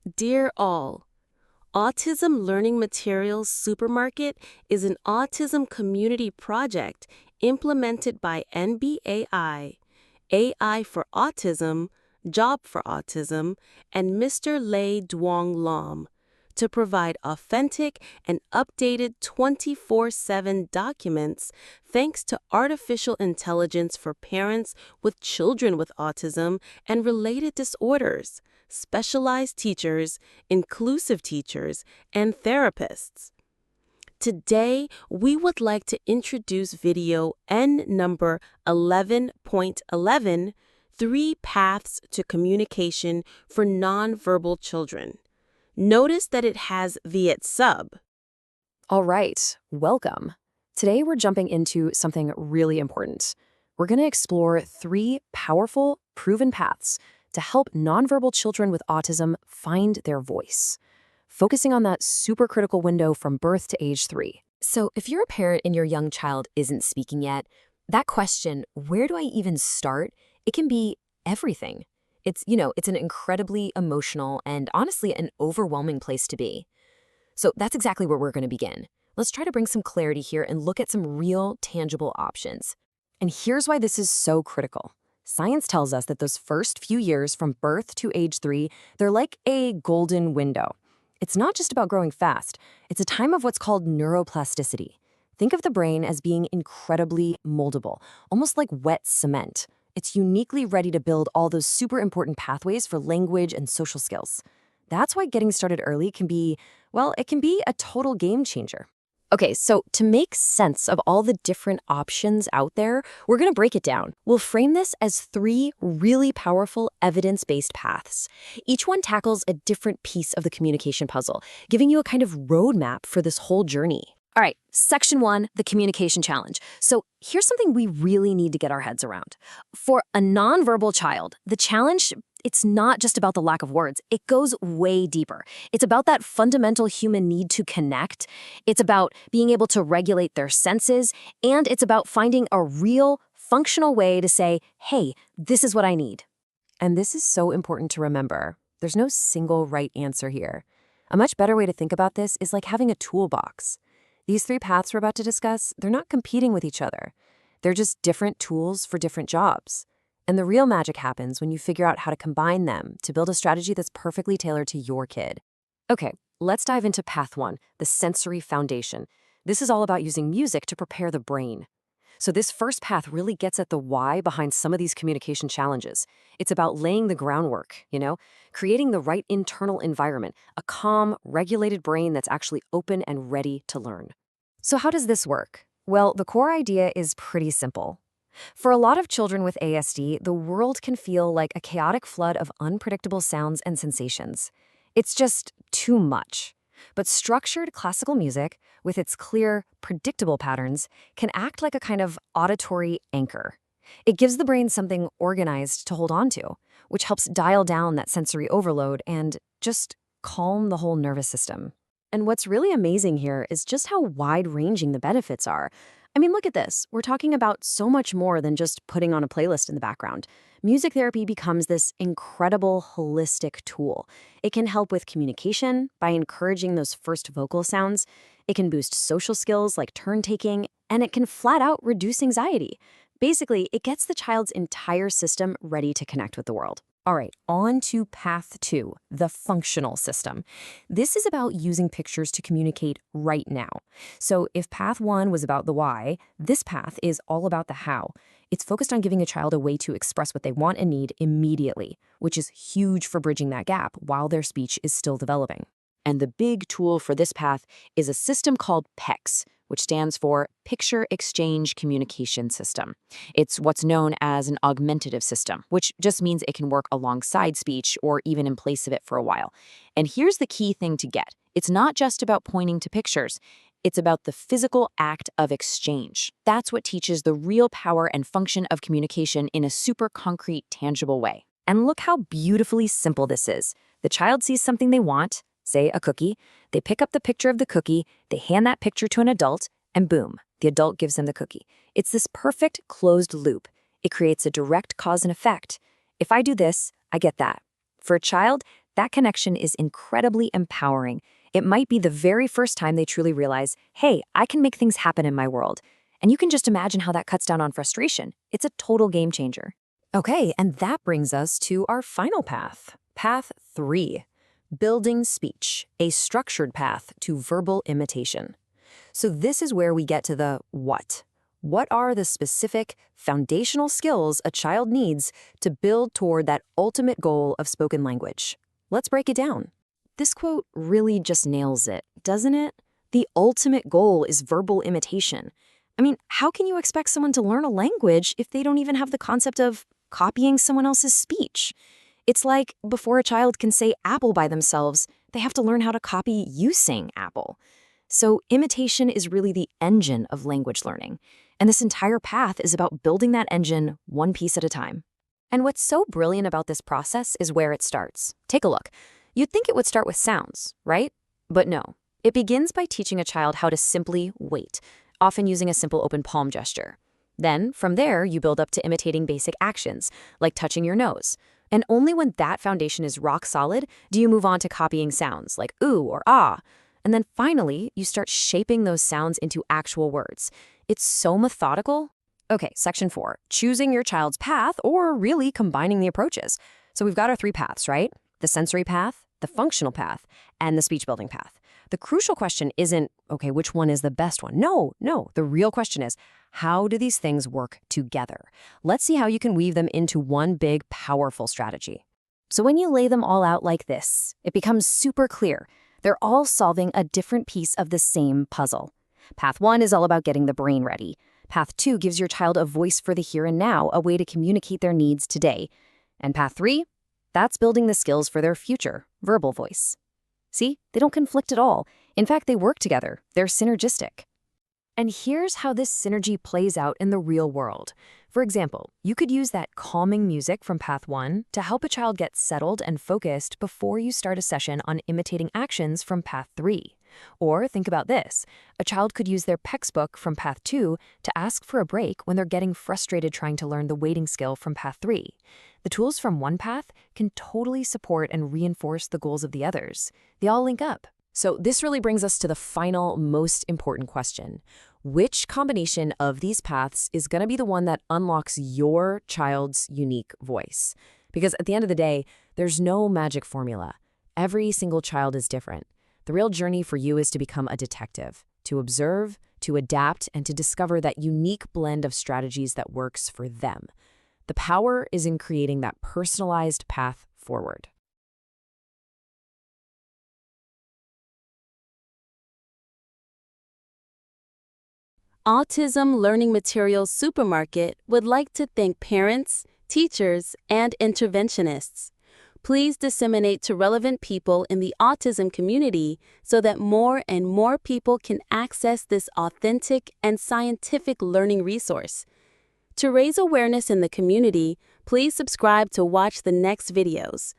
Dear all, Autism Learning Materials Supermarket is an autism community project implemented by NBAI, AI for Autism, Job for Autism, and Mr. Lay Duong Lam to provide authentic and updated 24/7 documents thanks to artificial intelligence for parents with children with autism and related disorders, specialized teachers, inclusive teachers, and therapists. Today, we would like to introduce video N number 11.11, Three Paths to Communication for Nonverbal Children. Notice that it has the sub. All right, welcome. Today we're jumping into something really important. We're going to explore 3 powerful, proven paths to help nonverbal children with autism find their voice, focusing on that super critical window from birth to age 3. So if you're a parent and your young child isn't speaking yet, that question, where do I even start? It can be everything. It's an incredibly emotional and honestly an overwhelming place to be. So that's exactly where we're going to begin. Let's try to bring some clarity here and look at some real, tangible options. And here's why this is so critical. Science tells us that those first few years from birth to age 3, they're like a golden window. It's not just about growing fast. It's a time of what's called neuroplasticity. Think of the brain as being incredibly moldable, almost like wet cement. It's uniquely ready to build all those super important pathways for language and social skills. That's why getting started early can be, it can be a total game changer. Okay, so to make sense of all the different options out there, we're going to break it down. We'll frame this as 3 really powerful evidence-based paths. Each one tackles a different piece of the communication puzzle, giving you a kind of roadmap for this whole journey. All right, section 1, the communication challenge. So here's something we really need to get our heads around. For a nonverbal child, the challenge, it's not just about the lack of words. It goes way deeper. It's about that fundamental human need to connect. It's about being able to regulate their senses. And it's about finding a real, functional way to say, hey, this is what I need. And this is so important to remember. There's no single right answer here. A much better way to think about this is like having a toolbox. These 3 paths we're about to discuss, they're not competing with each other. They're just different tools for different jobs. And the real magic happens when you figure out how to combine them to build a strategy that's perfectly tailored to your kid. Okay, let's dive into path 1, the sensory foundation. This is all about using music to prepare the brain. So this first path really gets at the why behind some of these communication challenges. It's about laying the groundwork, creating the right internal environment, a calm, regulated brain that's actually open and ready to learn. So how does this work? Well, the core idea is pretty simple. For a lot of children with ASD, the world can feel like a chaotic flood of unpredictable sounds and sensations. It's just too much. But structured classical music, with its clear, predictable patterns, can act like a kind of auditory anchor. It gives the brain something organized to hold on to, which helps dial down that sensory overload and just calm the whole nervous system. And what's really amazing here is just how wide-ranging the benefits are. I mean, look at this. We're talking about so much more than just putting on a playlist in the background. Music therapy becomes this incredible holistic tool. It can help with communication by encouraging those first vocal sounds. It can boost social skills like turn-taking, and it can flat out reduce anxiety. Basically, it gets the child's entire system ready to connect with the world. All right, on to path 2, the functional system. This is about using pictures to communicate right now. So if path 1 was about the why, this path is all about the how. It's focused on giving a child a way to express what they want and need immediately, which is huge for bridging that gap while their speech is still developing. And the big tool for this path is a system called PECS, which stands for Picture Exchange Communication System. It's what's known as an augmentative system, which just means it can work alongside speech or even in place of it for a while. And here's the key thing to get. It's not just about pointing to pictures. It's about the physical act of exchange. That's what teaches the real power and function of communication in a super concrete, tangible way. And look how beautifully simple this is. The child sees something they want, say a cookie, they pick up the picture of the cookie, they hand that picture to an adult, and boom, the adult gives them the cookie. It's this perfect closed loop. It creates a direct cause and effect. If I do this, I get that. For a child, That connection is incredibly empowering. It might be the very first time they truly realize, hey, I can make things happen in my world. And you can just imagine how that cuts down on frustration. It's a total game changer. Okay, and that brings us to our final path. Path 3. Building speech, a structured path to verbal imitation. So this is where we get to the what. What are the specific, foundational skills a child needs to build toward that ultimate goal of spoken language? Let's break it down. This quote really just nails it, doesn't it? The ultimate goal is verbal imitation. I mean, how can you expect someone to learn a language if they don't even have the concept of copying someone else's speech? It's like before a child can say apple by themselves, they have to learn how to copy you saying apple. So imitation is really the engine of language learning. And this entire path is about building that engine one piece at a time. And what's so brilliant about this process is where it starts. Take a look. You'd think it would start with sounds, right? But no. It begins by teaching a child how to simply wait, often using a simple open palm gesture. Then, from there, you build up to imitating basic actions, like touching your nose. And only when that foundation is rock solid do you move on to copying sounds, like ooh or ah. And then finally, you start shaping those sounds into actual words. It's so methodical. Okay, section 4, choosing your child's path or really combining the approaches. So we've got our 3 paths, right? The sensory path, the functional path, and the speech building path. The crucial question isn't, okay, which one is the best one? No. The real question is, how do these things work together? Let's see how you can weave them into one big, powerful strategy. So when you lay them all out like this, it becomes super clear. They're all solving a different piece of the same puzzle. Path 1 is all about getting the brain ready. Path 2 gives your child a voice for the here and now, a way to communicate their needs today. And Path 3, that's building the skills for their future, verbal voice. See, they don't conflict at all. In fact, they work together. They're synergistic. And here's how this synergy plays out in the real world. For example, you could use that calming music from Path 1 to help a child get settled and focused before you start a session on imitating actions from Path 3. Or think about this. A child could use their PECS book from Path 2 to ask for a break when they're getting frustrated trying to learn the waiting skill from Path 3. The tools from one path can totally support and reinforce the goals of the others. They all link up. So this really brings us to the final, most important question. Which combination of these paths is going to be the one that unlocks your child's unique voice? Because at the end of the day, there's no magic formula. Every single child is different. The real journey for you is to become a detective, to observe, to adapt, and to discover that unique blend of strategies that works for them. The power is in creating that personalized path forward. Autism Learning Materials Supermarket would like to thank parents, teachers, and interventionists. Please disseminate to relevant people in the autism community so that more and more people can access this authentic and scientific learning resource. To raise awareness in the community, please subscribe to watch the next videos.